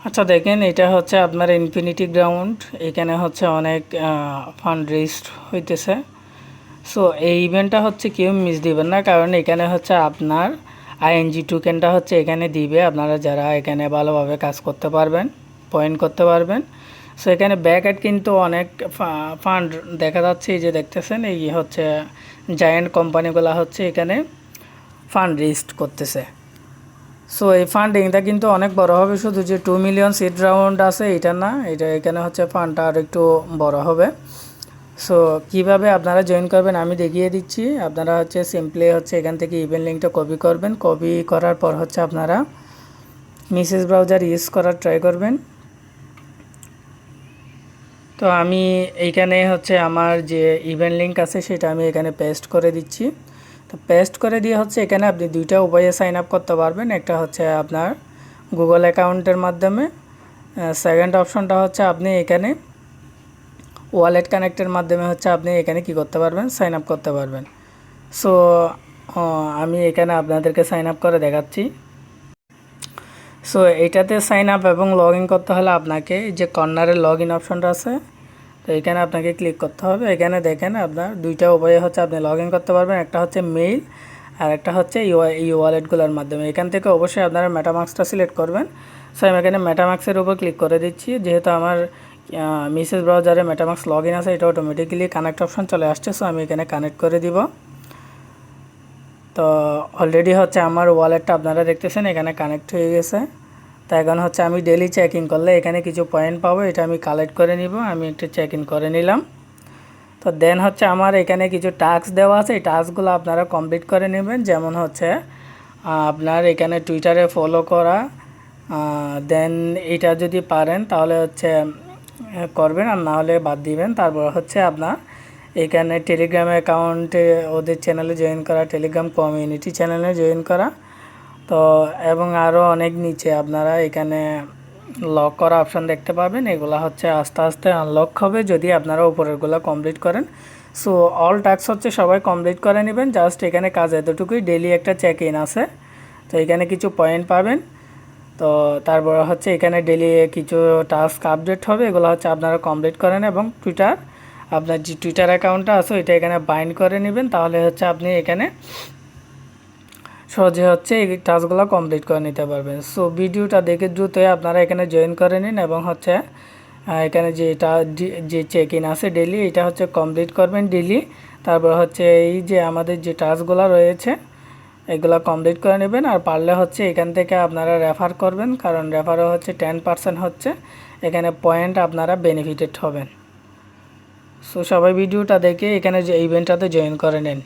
আচ্ছা দেখেন, এটা হচ্ছে আপনার ইনফিনিটি গ্রাউন্ড। এখানে হচ্ছে অনেক ফান্ড রেজড হইতেছে। সো এই ইভেন্টটা হচ্ছে কেউ মিস দিবেন না, কারণ এখানে হচ্ছে আপনার আইএনজি টোকেনটা হচ্ছে এখানে দিবে আপনারা যারা এখানে ভালোভাবে কাজ করতে পারবেন, পয়েন্ট করতে পারবেন। সো এখানে ব্যাক অ্যাড কিন্তু অনেক ফান্ড দেখা যাচ্ছে, এই যে দেখতেছেন এই হচ্ছে জায়ান্ট কোম্পানিগুলো হচ্ছে এখানে ফান্ড রেজড করতেছে। সো এই ফান্ডিংটা কিন্তু অনেক বড় হবে, শুধু যে 2 মিলিয়ন সিড রাউন্ড আছে এটা না, এটা এখানে হচ্ছে ফান্ডটা আর একটু বড় হবে। সো কিভাবে আপনারা জয়েন করবেন আমি দেখিয়ে দিচ্ছি। আপনারা হচ্ছে সিম্পলি হচ্ছে এখান থেকে ইভেন্ট লিঙ্কটা কপি করবেন। কপি করার পর হচ্ছে আপনারা মেসেজ ব্রাউজার ইউজ করার ট্রাই করবেন। তো আমি এইখানে হচ্ছে আমার যে ইভেন্ট লিঙ্ক আছে সেটা আমি এখানে পেস্ট করে দিচ্ছি। তো পেস্ট করে দিয়ে হচ্ছে এখানে আপনি দুইটা উপায়ে সাইন আপ করতে পারবেন। একটা হচ্ছে আপনার গুগল অ্যাকাউন্টের মাধ্যমে, সেকেন্ড অপশনটা হচ্ছে আপনি এখানে ওয়ালেট কানেক্টের মাধ্যমে হচ্ছে আপনি এখানে কি করতে পারবেন, সাইন আপ করতে পারবেন। সো আমি এখানে আপনাদেরকে সাইন আপ করে দেখাচ্ছি। সো এইটাতে সাইন আপ এবং লগ ইন করতে হলে আপনাকে যে কর্নারে লগ ইন অপশনটা আছে, তো এখানে আপনাকে ক্লিক করতে হবে। এখানে দেখেন আপনার দুইটা উপায়ে হচ্ছে আপনি লগ ইন করতে পারবেন, একটা হচ্ছে মেইল আর একটা হচ্ছে এই ওয়ালেটগুলোর মাধ্যমে। এখান থেকে অবশ্যই আপনারা মেটামাস্কটা সিলেক্ট করবেন। সো আমি এখানে মেটামাস্কের উপর ক্লিক করে দিচ্ছি, যেহেতু আমার মেসেজ ব্রাউজারে মেটামাস্ক লগ ইন আছে, এটা অটোমেটিক্যালি কানেক্ট অপশন চলে আসছে। সো আমি এখানে কানেক্ট করে দিব। তো অলরেডি হচ্ছে আমার ওয়ালেটটা আপনারা দেখতেছেন এখানে কানেক্ট হয়ে গেছে। তো এখন হচ্ছে আমি ডেলি চেক ইন করলে এখানে কিছু পয়েন্ট পাবো, এটা আমি কালেক্ট করে নিব। আমি একটু চেক ইন করে নিলাম। তো দেন হচ্ছে আমার এখানে কিছু টাস্ক দেওয়া আছে, এই টাস্কগুলো আপনারা কমপ্লিট করে নেবেন। যেমন হচ্ছে আপনার এখানে টুইটারে ফলো করা, দেন এটা যদি পারেন তাহলে হচ্ছে করবেন, আর না হলে বাদ দিবেন। তারপর হচ্ছে আপনার এখানে টেলিগ্রাম অ্যাকাউন্টে ওদের চ্যানেলে জয়েন করা, টেলিগ্রাম কমিউনিটি চ্যানেলে জয়েন করা। তো এবং আরও অনেক নিচে আপনারা এখানে লক করা অপশান দেখতে পাবেন। এগুলো হচ্ছে আস্তে আস্তে আনলক হবে যদি আপনারা উপরেরগুলো কমপ্লিট করেন। সো অল টাস্ক হচ্ছে সবাই কমপ্লিট করে নেবেন। জাস্ট এখানে কাজ এতটুকুই, ডেলি একটা চেক ইন আছে, তো এখানে কিছু পয়েন্ট পাবেন। তো তারপর হচ্ছে এখানে ডেলি কিছু টাস্ক আপডেট হবে, এগুলো হচ্ছে আপনারা কমপ্লিট করেন এবং আপনার যে টুইটার অ্যাকাউন্টটা আছে ওইটা এখানে বাইন্ড করে নেবেন। তাহলে হচ্ছে আপনি এখানে সহজে হচ্ছে এই টাস্কগুলো কমপ্লিট করে নিতে পারবেন। সো ভিডিওটা দেখে দ্রুতই আপনারা এখানে জয়েন করে নিন এবং হচ্ছে এখানে যে চেক ইন আছে ডেলি, এটা হচ্ছে কমপ্লিট করবেন ডেলি। তারপর হচ্ছে এই যে আমাদের যে টাস্কগুলো রয়েছে এগুলো কমপ্লিট করে নেবেন। আর পারলে হচ্ছে এখান থেকে আপনারা রেফার করবেন, কারণ রেফারও হচ্ছে 10% হচ্ছে এখানে পয়েন্ট আপনারা বেনিফিটেড হবেন। সো সবাই ভিডিওটা দেখে এখানে যে ইভেন্টটাতে জয়েন করে নিন।